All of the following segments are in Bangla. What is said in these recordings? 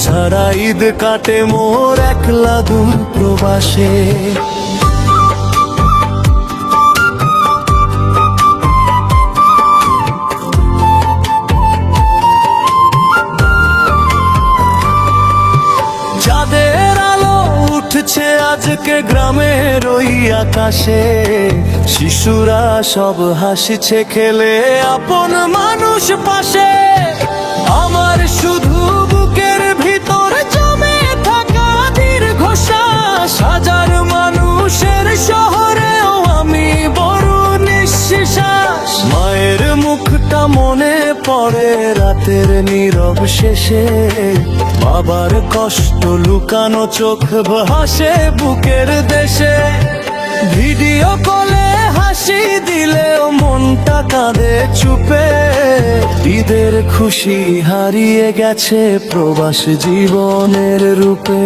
ছাড়া ঈদ কাটে মোর একলা দূর প্রবাসে। চাঁদের আলো উঠছে আজকে গ্রামের ওই আকাশে, শিশুরা সব হাসিছে খেলে আপন মানুষ পাশে। আমার শুধু বুকের ভিতর জমে থাকা দীর্ঘশ্বাস, হাজার মানুষের শহরেও আমি বড় নিঃশ্বাস। মায়ের মুখটা মনে পড়ে রাতের নীরব শেষে, বাবার কষ্ট লুকানো চোখ ভাসে বুকের দেশে। ভিডিও কলে হাসি দিলেও মনটা কাঁদে চুপে, ঈদের খুশি হারিয়ে গেছে প্রবাস জীবনের রূপে।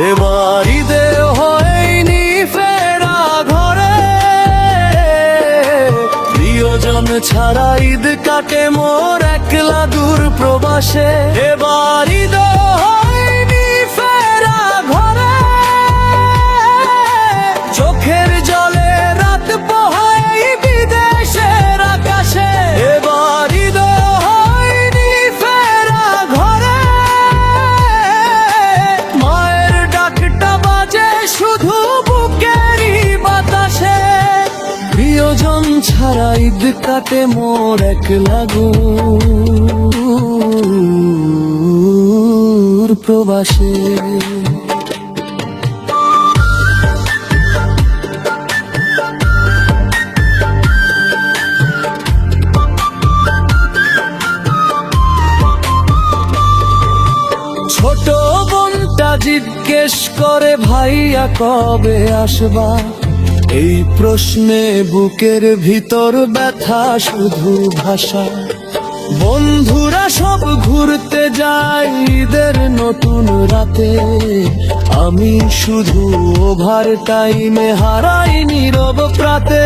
এবার ঈদে হয়নি ফেরা ঘরে, প্রিয়জন ছাড়া ঈদ কাটে মোর একলা দূর প্রবাসে। এবার ঈদে হয়নি ফেরা ঘরে, চোখের জলে রাত পোহাই বিদেশের আকাশে। এবার ঈদে হয়নি ফেরা ঘরে, মায়ের ডাকটা বাজে শুধু বুকেরই বাতাসে। প্রিয়জন ছাড়া ঈদ কাটে মোর একলা দূর প্রবাসে। ছোট বোনটা জিজ্ঞেস করে ভাইয়া কবে আসবা, এই প্রশ্নে বুকের ভিতর ব্যথা শুধু ভাষা। বন্ধুরা সব ঘুরতে যায় ঈদের নতুন রাতে, আমি শুধু ওভার টাইমে হারাই নীরব প্রাতে।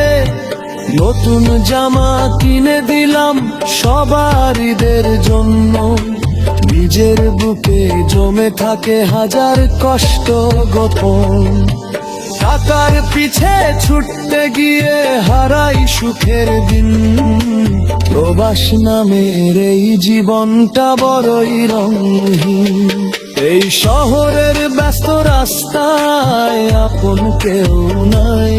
নতুন জামা কিনে দিলাম সবার ঈদের জন্য, নিজের বুকে জমে থাকে হাজার কষ্ট গোপন। টাকার পিছে ছুটতে গিয়ে হারাই সুখের দিন, প্রবাস নামের এই জীবনটা বড়ই রঙহীন। এই শহরের ব্যস্ত রাস্তায় আপন কেউ নাই,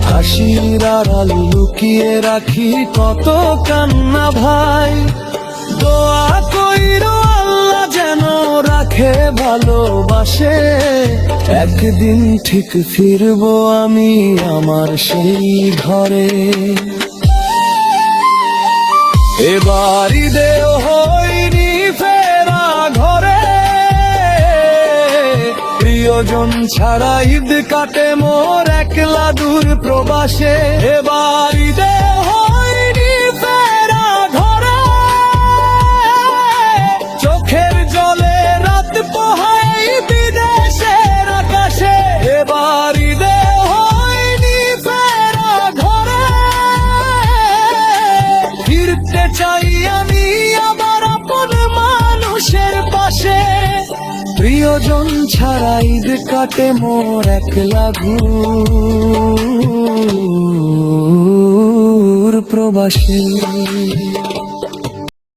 হাসির আড়াল লুকিয়ে রাখি কত কান্না ভাই। দোয়া কইরো আল্লাহ যেন রাখে ভালোবাসে, একদিন ঠিক ফিরবো আমি আমার সেই ঘরে। এবার ঈদে হয়নি ফেরা ঘরে, প্রিয়জন ছাড়া ঈদ কাটে মোর একলা দূর প্রবাসে। এবার ঈদে হয়নি ফেরা ঘরে, চোখের জলে রাত পোহাই বিদেশের আকাশে। এবার ঈদে হয়নি ফেরা ঘরে, ফিরতে চাই আমি আবার আপন মানুষের পাশে। প্রিয়জন ছাড়া ঈদ কাটে মোর একলা দূর প্রবাসে।